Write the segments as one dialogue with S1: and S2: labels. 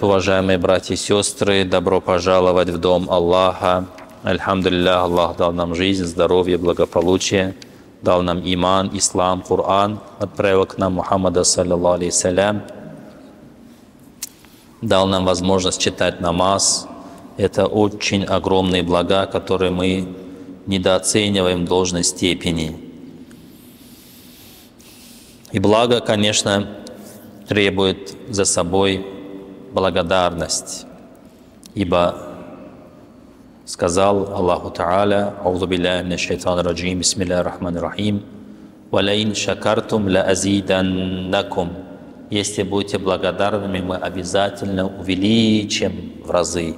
S1: Уважаемые братья и сестры, добро пожаловать в дом Аллаха. Альхамдулиллах, Аллах дал нам жизнь, здоровье, благополучие, дал нам иман, ислам, Коран, отправил к нам Мухаммада, саллаллаху алейхи салям, дал нам возможность читать намаз. Это очень огромные блага, которые мы недооцениваем в должной степени. И благо, конечно, требует за собой благодарность, ибо сказал Аллаху Та'аля: «Аузу билляхи минаш шайтанир раджим, бисмиллахир рахманир рахим, ва лаин шакартум ла азиданнакум». Если будете благодарными, мы обязательно увеличим в разы.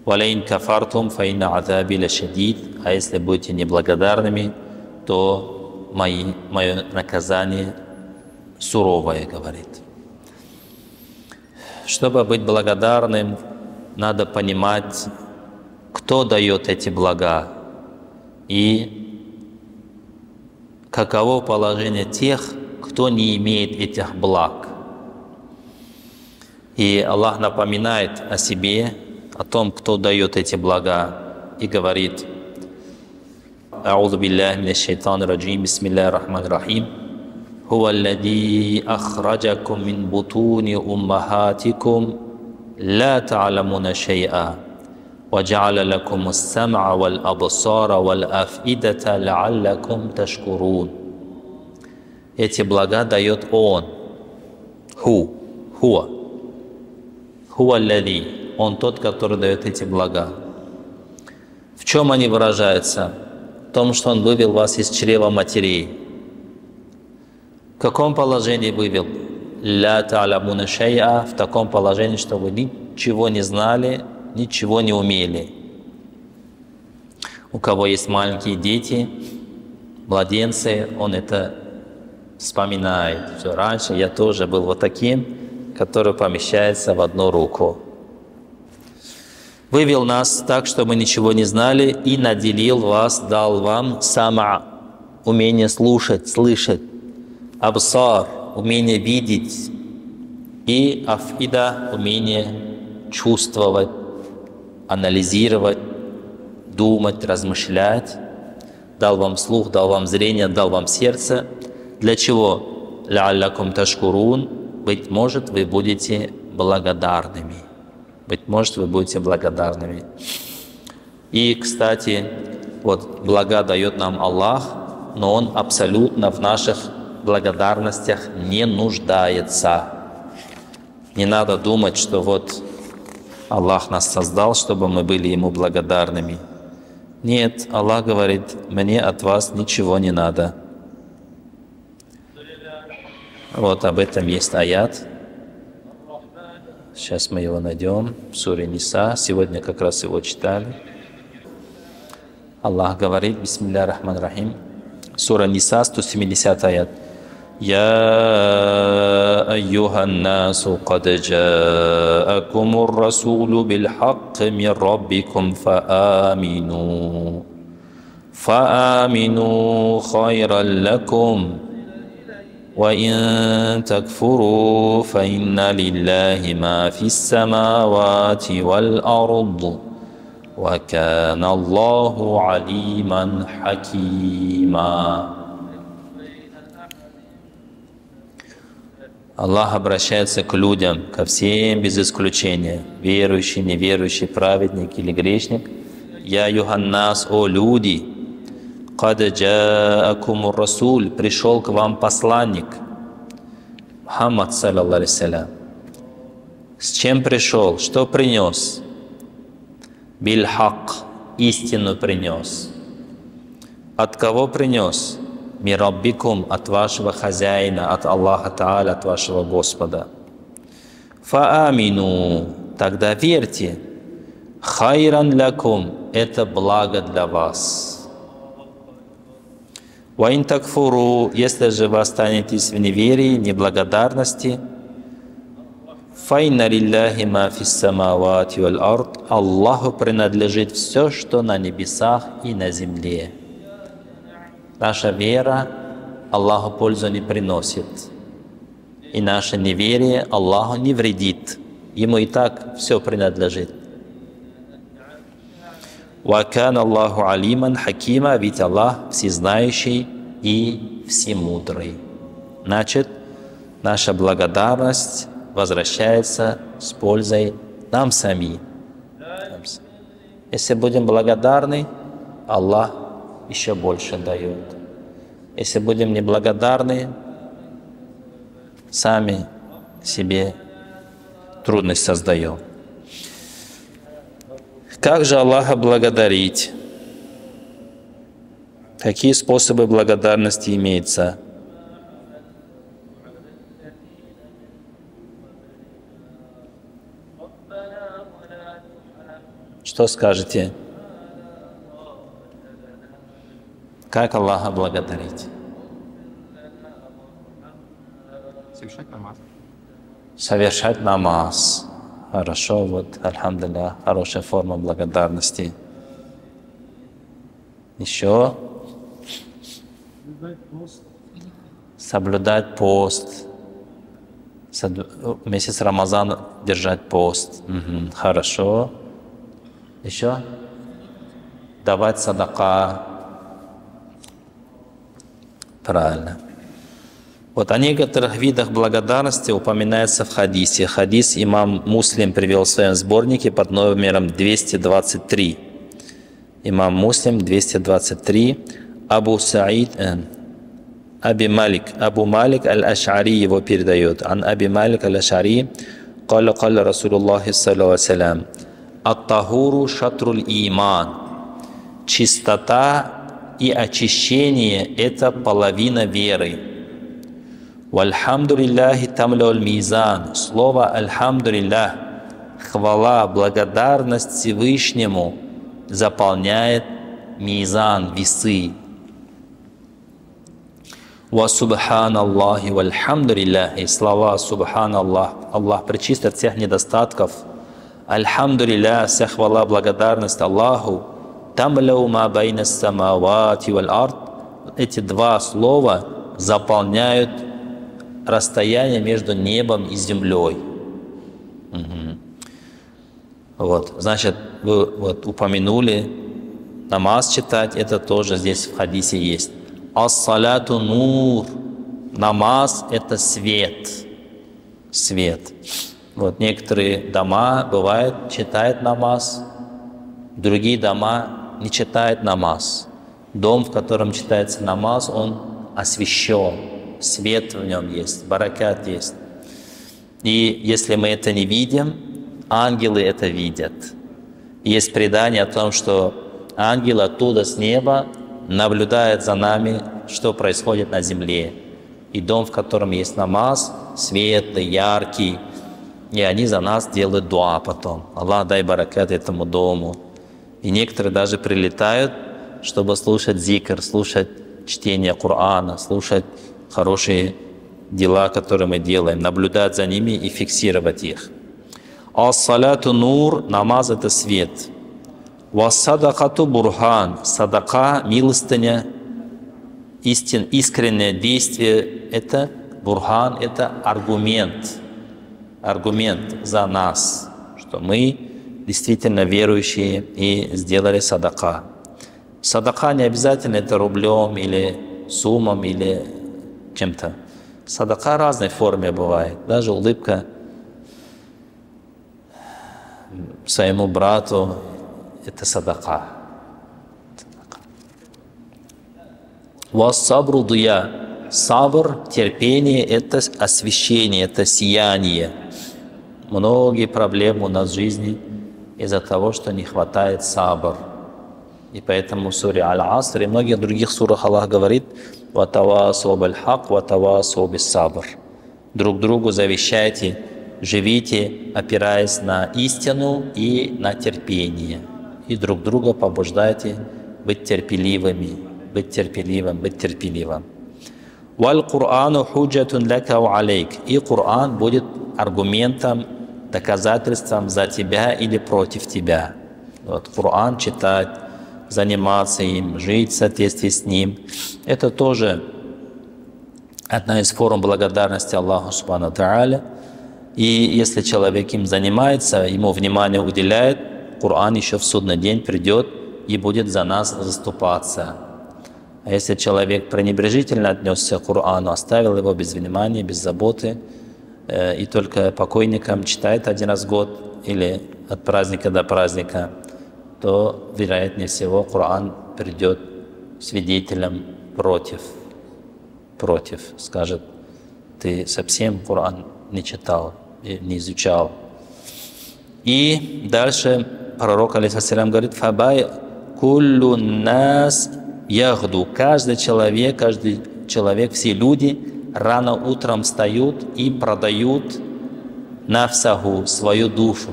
S1: «Ва лаин кафартум фа инна азаби лашадид». А если будете неблагодарными, то мое наказание суровое, говорит. Чтобы быть благодарным, надо понимать, кто дает эти блага и каково положение тех, кто не имеет этих благ. И Аллах напоминает о себе, о том, кто дает эти блага, и говорит: «Аузу билляхи минаш шайтанир раджим, бисмиллахир рахманир рахим. هو الذي أخرجكم من بطون أمهاتكم لا تعلمون شيئا وجعل لكم السمع والأبصار والأفئدة لعلكم تشكرون». Эти блага дает Он. Хуа аллади. Он тот, который дает эти блага. В чем они выражаются? В том, что Он вывел вас из чрева матерей. В каком положении вывел? «Ля та'ламуна шай'a», в таком положении, что вы ничего не знали, ничего не умели. У кого есть маленькие дети, младенцы, он это вспоминает. Все, раньше я тоже был вот таким, который помещается в одну руку. Вывел нас так, что мы ничего не знали, и наделил вас, дал вам сама, умение слушать, слышать, абсар, умение видеть, и афида, умение чувствовать, анализировать, думать, размышлять. Дал вам слух, дал вам зрение, дал вам сердце. Для чего? «Ла'аллакум ташкурун». Быть может, вы будете благодарными. Быть может, вы будете благодарными. И, кстати, вот блага дает нам Аллах, но Он абсолютно в наших благодарностях не нуждается. Не надо думать, что вот Аллах нас создал, чтобы мы были Ему благодарными. Нет, Аллах говорит: мне от вас ничего не надо. Вот об этом есть аят. Сейчас мы его найдем в суре Ниса. Сегодня как раз его читали. Аллах говорит: бисмиллахир рахманир рахим. Сура Ниса, 170 аят. يا أيها الناس قد جاءكم الرسول بالحق من ربكم فآمنوا خيرا لكم وإن تكفروا فإن لله ما في السماوات والأرض وكان الله عليما حكيما. Аллах обращается к людям, ко всем без исключения, верующий, неверующий, праведник или грешник. «Я юханнас, о люди, кад джаакумур расуль, пришел к вам посланник, Мухаммад, саллаллаху алейхи салям». С чем пришел? Что принес? Биль-хак, истину принес. От кого принес? Мираббикум, от вашего хозяина, от Аллаха Та'аля, от вашего Господа. Фаамину, тогда верьте. Хайран лякум, это благо для вас. Ваин такфуру, если же вы останетесь в неверии, неблагодарности, файна лилляхи ма фис самавати валь ард, Аллаху принадлежит все, что на небесах и на земле. Наша вера Аллаху пользу не приносит, и наше неверие Аллаху не вредит. Ему и так все принадлежит. «Вакан Аллаху алиман хакима», ведь Аллах всезнающий и всемудрый. Значит, наша благодарность возвращается с пользой нам самим. Если будем благодарны, Аллах еще больше дает. Если будем неблагодарны, сами себе трудность создаем. Как же Аллаха благодарить? Какие способы благодарности имеются? Что скажете? Как Аллаха благодарить?
S2: Совершать намаз.
S1: Совершать намаз. Хорошо, вот, альхамдулилlah, хорошая форма благодарности. Еще соблюдать пост. Месяц Рамазан держать пост. Хорошо. Еще давать садака. Правильно. Вот о некоторых видах благодарности упоминается в хадисе. Хадис имам Муслим привел в своем сборнике под номером 223. Имам Муслим 223. Абу Малик аль-Аш'ари его передает. Ан Аби Малик аль-Аш'ари قال رسول الله صلى الله عليه وسلم ат-тахуру шатруль иман. Чистота и очищение – это половина веры. Вальхамдулиллахи тамлюл мизан. Слово альхамдулиллах, хвала, благодарность Всевышнему заполняет мизан, весы. Ва субханаллахи вальхамдулиллах. И слова субханаллах, Аллах пречист от всех недостатков. Альхамдулиллах, вся хвала, благодарность Аллаху. Тамляу ма байна самавати валь ард. Эти два слова заполняют расстояние между небом и землей. Вот, значит, вы вот упомянули намаз читать, это тоже здесь в хадисе есть. Ас-салату нур. Намаз – это свет. Свет. Вот некоторые дома, бывает, читают намаз, другие дома не читают намаз. Дом, в котором читается намаз, он освящен. Свет в нем есть, баракат есть. И если мы это не видим, ангелы это видят. Есть предание о том, что ангел оттуда с неба наблюдает за нами, что происходит на земле. И дом, в котором есть намаз, светлый, яркий, и они за нас делают дуа потом. Аллах, дай баракат этому дому. И некоторые даже прилетают, чтобы слушать зикр, слушать чтение Корана, слушать хорошие дела, которые мы делаем, наблюдать за ними и фиксировать их. Ас-салату нур, намаз – это свет. Ва-садакату бурхан, садака, милостыня, искреннее действие – это бурхан, это аргумент. Аргумент за нас, что мы действительно верующие и сделали садака. Садака не обязательно это рублем или суммом или чем-то. Садака разной форме бывает. Даже улыбка своему брату – это садака. Вассабру дуя. Сабр, терпение – это освещение, это сияние. Многие проблемы у нас в жизни из-за того, что не хватает сабр. И поэтому в суре Аль-Аср и многих других сурах Аллах говорит: «Ватавасу биль-хак, ватавасу bis-сабр». Друг другу завещайте, живите, опираясь на истину и на терпение. И друг друга побуждайте быть терпеливыми, быть терпеливым, быть терпеливым. «Валь Курану худжатун ляка ва алейк». И Коран будет аргументом, доказательством за тебя или против тебя. Вот Коран читать, заниматься им, жить в соответствии с ним. Это тоже одна из форм благодарности Аллаху Субхану Тааля. И если человек им занимается, ему внимание уделяет, Коран еще в судный день придет и будет за нас заступаться. А если человек пренебрежительно отнесся к Корану, оставил его без внимания, без заботы, и только покойникам читает один раз в год или от праздника до праздника, то, вероятнее всего, Коран придет свидетелем против. Скажет, ты совсем Коран не читал, не изучал. И дальше пророк, алейхиссалям, говорит, «Фабай куллу нас ягду». Каждый человек, все люди рано утром встают и продают нафсаху, свою душу,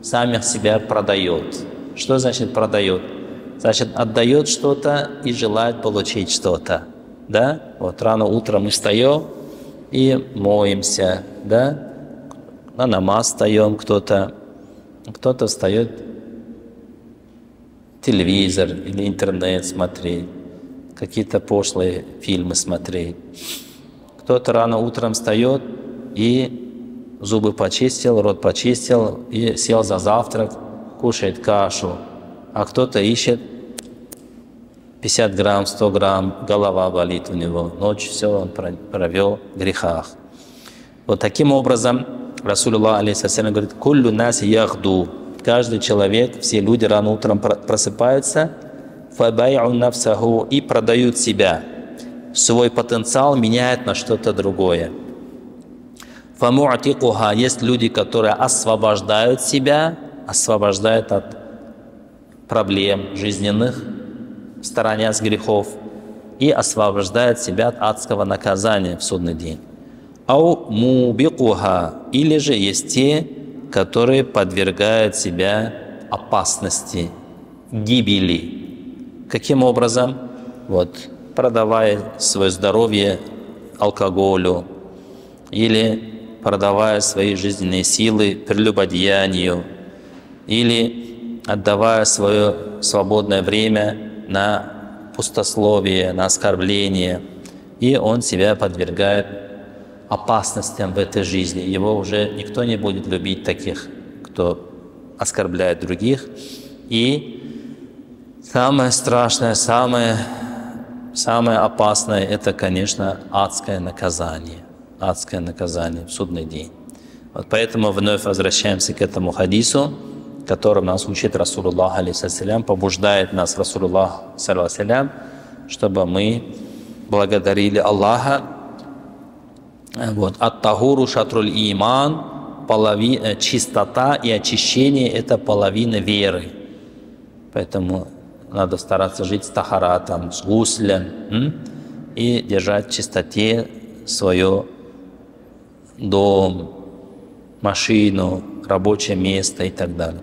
S1: сами себя продает. Что значит продает? Значит, отдает что-то и желает получить что-то. Да? Вот рано утром мы встаем и моемся, да? На намаз встаем, кто-то встает телевизор или интернет смотреть, какие-то пошлые фильмы смотреть. Кто-то рано утром встает и зубы почистил, рот почистил и сел за завтрак, кушает кашу. А кто-то ищет 50 грамм, 100 грамм, голова болит у него. Ночь все он провел в грехах. Вот таким образом Расулуллах алейхиссалям говорит, «Куллю нас ягду». Каждый человек, все люди рано утром просыпаются, «Фабай'у нафсаху» и продают себя. Свой потенциал меняют на что-то другое. «Фаму'атикуха» есть люди, которые освобождают себя, освобождают от проблем жизненных, сторонясь грехов, и освобождают себя от адского наказания в судный день. «Ау мубикуха» или же есть те, которые подвергают себя опасности, гибели. Каким образом? Вот, продавая свое здоровье алкоголю или продавая свои жизненные силы прелюбодеянию или отдавая свое свободное время на пустословие, на оскорбление, и он себя подвергает опасностям в этой жизни. Его уже никто не будет любить, таких, кто оскорбляет других. И самое страшное, самое опасное – это, конечно, адское наказание. Адское наказание в судный день. Вот поэтому вновь возвращаемся к этому хадису, которым нас учит Расулуллах, алейхиссалям, побуждает нас Расулуллах, саллаллаху, чтобы мы благодарили Аллаха. Вот. Ат-тахуру шатруль иман, чистота и очищение – это половина веры. Поэтому надо стараться жить с тахаратом, с гуслем и держать в чистоте свое дом, машину, рабочее место и так далее.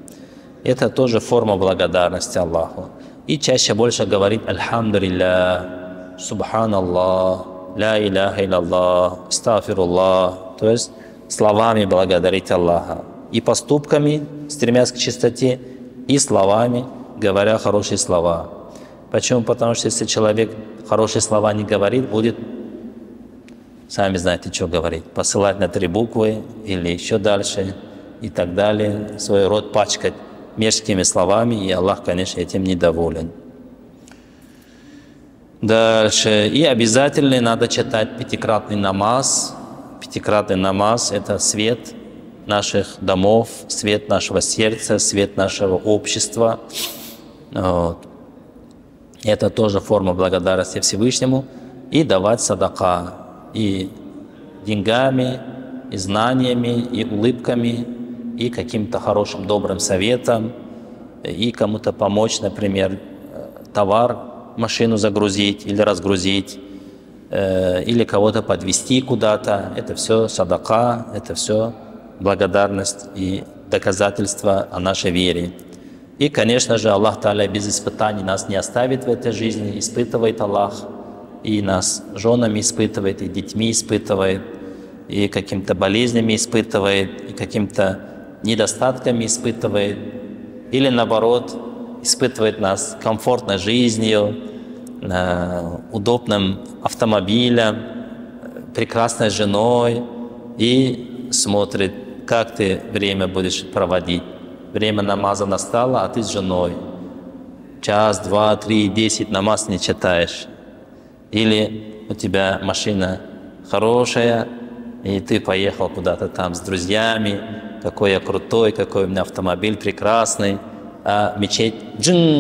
S1: Это тоже форма благодарности Аллаху. И чаще больше говорить «Альхамдулилля», «Субханаллах», «Ля иляха илlallah», «Астафируллах», то есть словами благодарить Аллаха. И поступками, стремясь к чистоте, и словами, говоря хорошие слова. Почему? Потому что если человек хорошие слова не говорит, будет, сами знаете, что говорить, посылать на 3 буквы или еще дальше и так далее, свой рот пачкать мерзкими словами, и Аллах, конечно, этим недоволен. Дальше. И обязательно надо читать 5-кратный намаз. 5-кратный намаз – это свет наших домов, свет нашего сердца, свет нашего общества. Вот. Это тоже форма благодарности Всевышнему. И давать садака. И деньгами, и знаниями, и улыбками, и каким-то хорошим, добрым советом, и кому-то помочь, например, товар, машину загрузить или разгрузить, или кого-то подвести куда-то. Это все садака, это все благодарность и доказательство о нашей вере. И, конечно же, Аллах Та'аля без испытаний нас не оставит в этой жизни, испытывает Аллах, и нас женами испытывает, и детьми испытывает, и какими-то болезнями испытывает, и какими-то недостатками испытывает, или наоборот, испытывает нас комфортной жизнью, удобным автомобилем, прекрасной женой, и смотрит как ты время будешь проводить. Время намаза настало, а ты с женой. Час, 2, 3, 10 намаз не читаешь. Или у тебя машина хорошая, и ты поехал куда-то там с друзьями, какой я крутой, какой у меня автомобиль прекрасный, а мечеть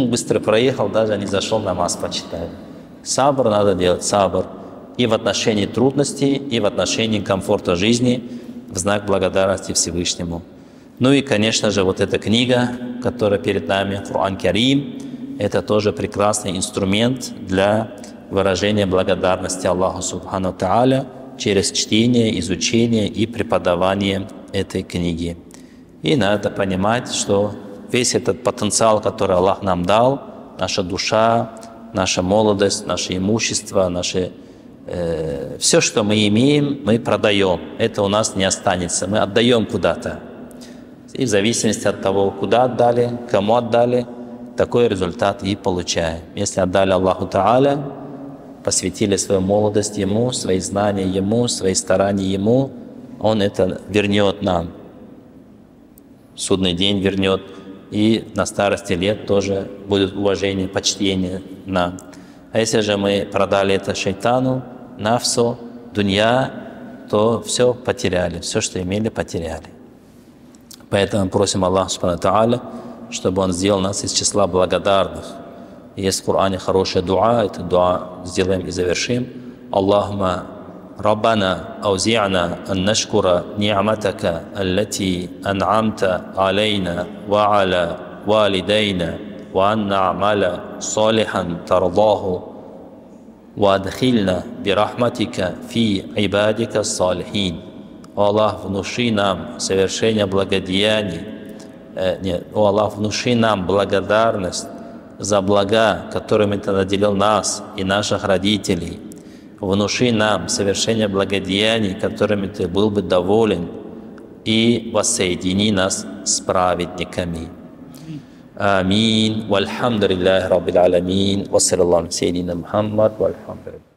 S1: быстро проехал, даже не зашел, намаз почитать. Сабр надо делать, сабр. И в отношении трудностей, и в отношении комфорта жизни, в знак благодарности Всевышнему. Ну и, конечно же, вот эта книга, которая перед нами, Коран Карим, это тоже прекрасный инструмент для выражения благодарности Аллаху Субхану Тааля через чтение, изучение и преподавание этой книги. И надо понимать, что весь этот потенциал, который Аллах нам дал, наша душа, наша молодость, наше имущество, все, что мы имеем, мы продаем. Это у нас не останется, мы отдаем куда-то. И в зависимости от того, куда отдали, кому отдали, такой результат и получаем. Если отдали Аллаху Тааля, посвятили свою молодость Ему, свои знания Ему, свои старания Ему, Он это вернет нам. Судный день вернет, и на старости лет тоже будет уважение, почтение нам. А если же мы продали это шайтану, нафсу, дунья, то все потеряли, все, что имели, потеряли. Поэтому просим Аллаха Субхану Тааля, чтобы Он сделал нас из числа благодарных. Есть в Коране хорошая дуа, это дуа сделаем и завершим. Аллахума Раббана аузи'на ан нашкура ни'матака аллати ан'амта алейна ва аля валидейна ва ан на'маля салихан тардаху ва адхильна бирахматика фи ибадика салихин. О Аллах, внуши нам совершение благодеяний. О Аллах, внуши нам благодарность за блага, которыми Ты наделил нас и наших родителей. Внуши нам совершение благодеяний, которыми Ты был бы доволен, и воссоедини нас с праведниками. Амин. Вальхамдулиллахи раббил аламин. Вассалаллаху алейхи Мухаммад. Вальхамдулиллах.